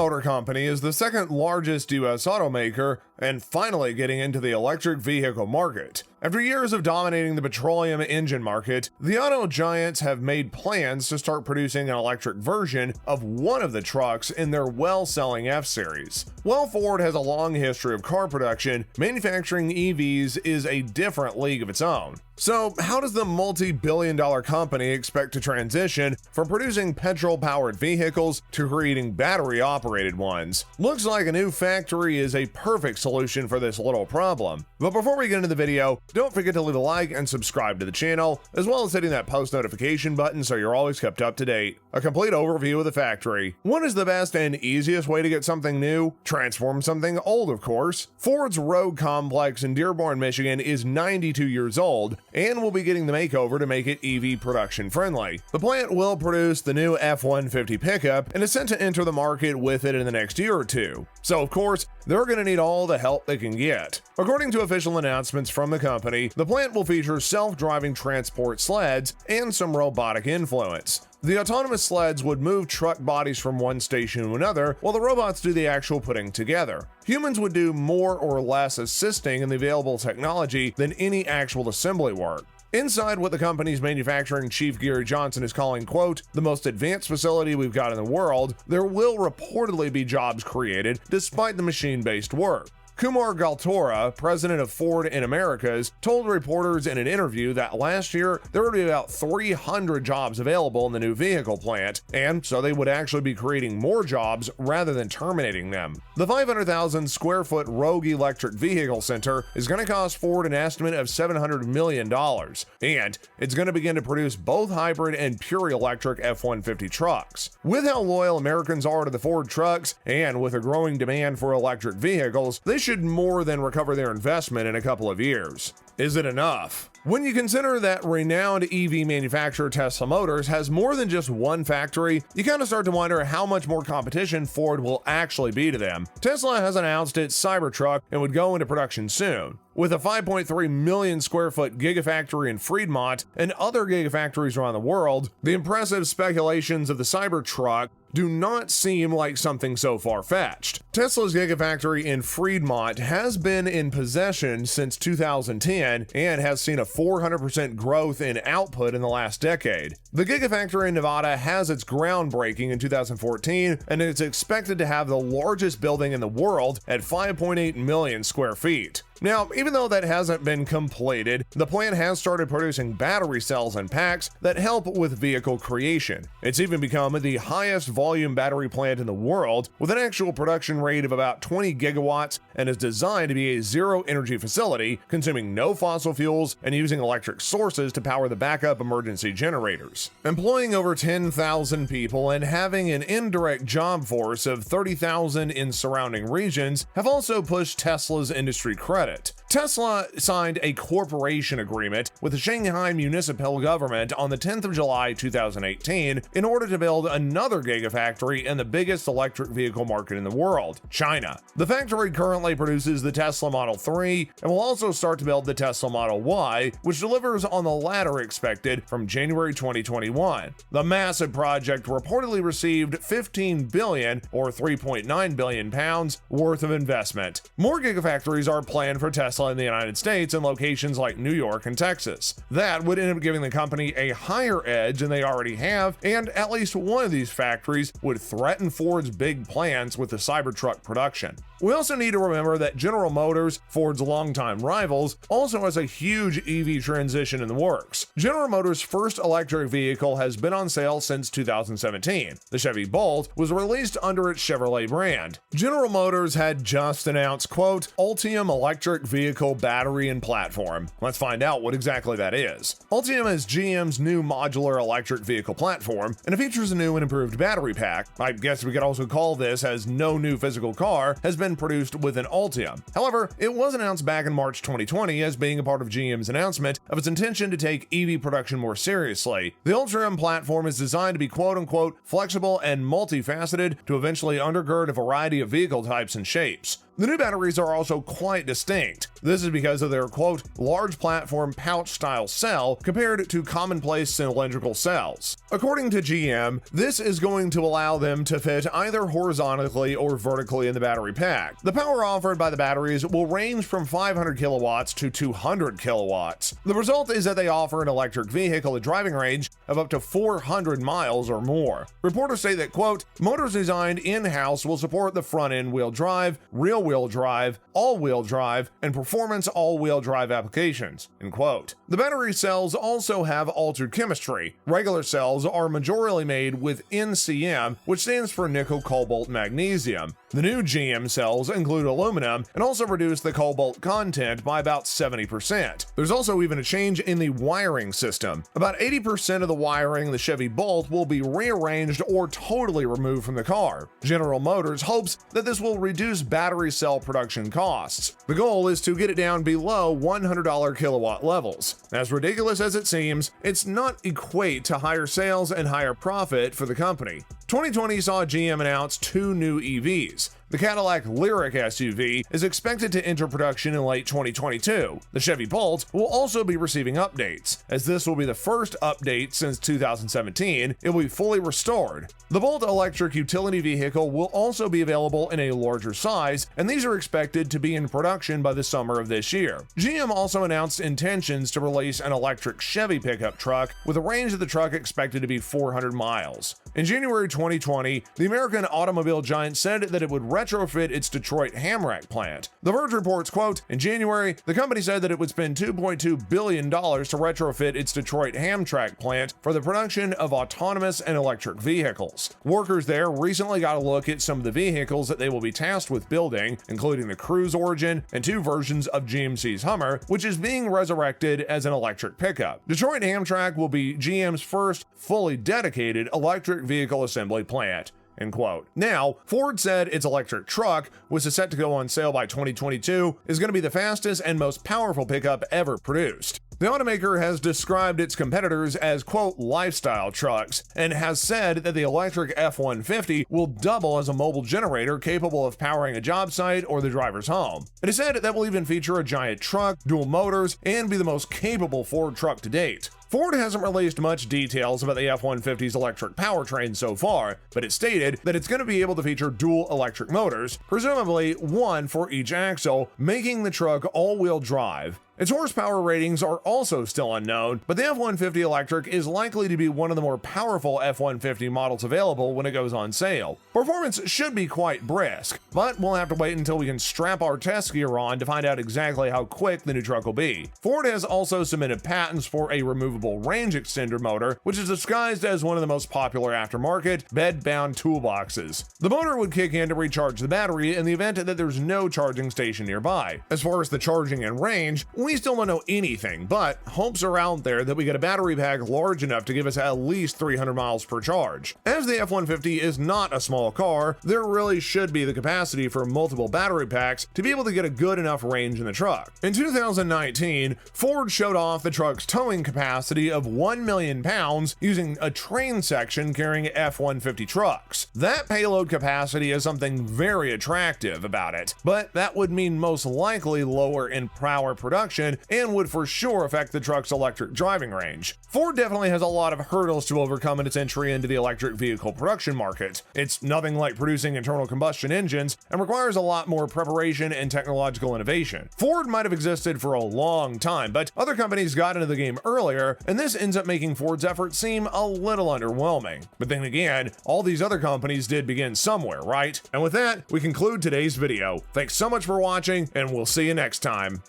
Motor Company is the second largest U.S. automaker and finally getting into the electric vehicle market. After years of dominating the petroleum engine market, the auto giants have made plans to start producing an electric version of one of the trucks in their well-selling F-Series. While Ford has a long history of car production, manufacturing EVs is a different league of its own. So, how does the multi-billion-dollar company expect to transition from producing petrol-powered vehicles to creating battery-operated ones? Looks like a new factory is a perfect solution for this little problem. But before we get into the video, don't forget to leave a like and subscribe to the channel, as well as hitting that post notification button so you're always kept up to date. A complete overview of the factory. What is the best and easiest way to get something new? Transform something old, of course. Ford's Road Complex in Dearborn, Michigan is 92 years old, and will be getting the makeover to make it EV production friendly. The plant will produce the new F-150 pickup and is set to enter the market with it in the next year or two. So of course, they're going to need all the help they can get. According to official announcements from the company, the plant will feature self-driving transport sleds and some robotic influence. The autonomous sleds would move truck bodies from one station to another, while the robots do the actual putting together. Humans would do more or less assisting in the available technology than any actual assembly work. Inside what the company's manufacturing chief Gary Johnson is calling, quote, the most advanced facility we've got in the world, there will reportedly be jobs created despite the machine-based work. Kumar Galtora, president of Ford in Americas, told reporters in an interview that last year there would be about 300 jobs available in the new vehicle plant, and so they would actually be creating more jobs rather than terminating them. The 500,000 square foot Rogue Electric Vehicle Center is going to cost Ford an estimate of $700 million, and it's going to begin to produce both hybrid and pure electric F-150 trucks. With how loyal Americans are to the Ford trucks, and with a growing demand for electric vehicles, they should more than recover their investment in a couple of years. Is it enough? When you consider that renowned EV manufacturer Tesla Motors has more than just one factory, you kind of start to wonder how much more competition Ford will actually be to them. Tesla has announced its Cybertruck and would go into production soon. With a 5.3 million square foot gigafactory in Fremont and other gigafactories around the world, the impressive speculations of the Cybertruck do not seem like something so far-fetched. Tesla's gigafactory in Fremont has been in possession since 2010 and has seen a 400% growth in output in the last decade. The gigafactory in Nevada has its groundbreaking in 2014 and it's expected to have the largest building in the world at 5.8 million square feet. Now, even though that hasn't been completed, the plant has started producing battery cells and packs that help with vehicle creation. It's even become the highest volume battery plant in the world, with an actual production rate of about 20 gigawatts, and is designed to be a zero-energy facility, consuming no fossil fuels and using electric sources to power the backup emergency generators. Employing over 10,000 people and having an indirect job force of 30,000 in surrounding regions have also pushed Tesla's industry credit. Tesla signed a cooperation agreement with the Shanghai municipal government on the 10th of July 2018 in order to build another gigafactory in the biggest electric vehicle market in the world, China. The factory currently produces the Tesla Model 3 and will also start to build the Tesla Model Y, which delivers on the latter expected from January 2021. The massive project reportedly received 15 billion or 3.9 billion pounds worth of investment. More gigafactories are planned for Tesla in the United States in locations like New York and Texas. That would end up giving the company a higher edge than they already have, and at least one of these factories would threaten Ford's big plans with the Cybertruck production. We also need to remember that General Motors, Ford's longtime rivals, also has a huge EV transition in the works. General Motors' first electric vehicle has been on sale since 2017. The Chevy Bolt was released under its Chevrolet brand. General Motors had just announced, quote, Ultium electric vehicle battery and platform. Let's find out what exactly that is. Ultium is GM's new modular electric vehicle platform, and it features a new and improved battery pack. I guess we could also call this as no new physical car has been produced with an Ultium. However, it was announced back in March 2020 as being a part of GM's announcement of its intention to take EV production more seriously. The Ultium platform is designed to be quote-unquote flexible and multifaceted to eventually undergird a variety of vehicle types and shapes. The new batteries are also quite distinct. This is because of their, quote, large platform pouch-style cell compared to commonplace cylindrical cells. According to GM, this is going to allow them to fit either horizontally or vertically in the battery pack. The power offered by the batteries will range from 500 kilowatts to 200 kilowatts. The result is that they offer an electric vehicle a driving range of up to 400 miles or more. Reporters say that, quote, motors designed in-house will support the front-end wheel drive, rear-wheel drive, all-wheel drive, and performance all-wheel drive applications, end quote. The battery cells also have altered chemistry. Regular cells are majorly made with NCM, which stands for nickel, cobalt, magnesium. The new GM cells include aluminum and also reduce the cobalt content by about 70%. There's also even a change in the wiring system. About 80% of the wiring in the Chevy Bolt will be rearranged or totally removed from the car. General Motors hopes that this will reduce battery cell production costs. The goal is to get it down below $100 kilowatt levels. As ridiculous as it seems, it's not equate to higher sales and higher profit for the company. 2020 saw GM announce two new EVs. The Cadillac Lyriq SUV is expected to enter production in late 2022. The Chevy Bolt will also be receiving updates. As this will be the first update since 2017, it will be fully restored. The Bolt electric utility vehicle will also be available in a larger size, and these are expected to be in production by the summer of this year. GM also announced intentions to release an electric Chevy pickup truck with a range of the truck expected to be 400 miles. In January 2020, the American automobile giant said that it would retrofit its Detroit Hamtramck plant. The Verge reports, quote, in January, the company said that it would spend $2.2 billion to retrofit its Detroit Hamtramck plant for the production of autonomous and electric vehicles. Workers there recently got a look at some of the vehicles that they will be tasked with building, including the Cruze Origin and two versions of GMC's Hummer, which is being resurrected as an electric pickup. Detroit Hamtramck will be GM's first fully dedicated electric vehicle assembly plant. End quote. Now, Ford said its electric truck, which is set to go on sale by 2022, is going to be the fastest and most powerful pickup ever produced. The automaker has described its competitors as, quote, lifestyle trucks, and has said that the electric F-150 will double as a mobile generator capable of powering a job site or the driver's home. It is said that will even feature a giant truck, dual motors, and be the most capable Ford truck to date. Ford hasn't released much details about the F-150's electric powertrain so far, but it stated that it's going to be able to feature dual electric motors, presumably one for each axle, making the truck all-wheel drive. Its horsepower ratings are also still unknown, but the F-150 electric is likely to be one of the more powerful F-150 models available when it goes on sale. Performance should be quite brisk, but we'll have to wait until we can strap our test gear on to find out exactly how quick the new truck will be. Ford has also submitted patents for a removable range extender motor, which is disguised as one of the most popular aftermarket bed-bound toolboxes. The motor would kick in to recharge the battery in the event that there's no charging station nearby. As far as the charging and range, we still don't know anything, but hopes are out there that we get a battery pack large enough to give us at least 300 miles per charge. As the F-150 is not a small car, there really should be the capacity for multiple battery packs to be able to get a good enough range in the truck. In 2019, Ford showed off the truck's towing capacity of 1 million pounds using a train section carrying F-150 trucks. That payload capacity is something very attractive about it, but that would mean most likely lower in power production and would for sure affect the truck's electric driving range. Ford definitely has a lot of hurdles to overcome in its entry into the electric vehicle production market. It's nothing like producing internal combustion engines and requires a lot more preparation and technological innovation. Ford might have existed for a long time, but other companies got into the game earlier, and this ends up making Ford's efforts seem a little underwhelming. But then again, all these other companies did begin somewhere, right? And with that, we conclude today's video. Thanks so much for watching, and we'll see you next time.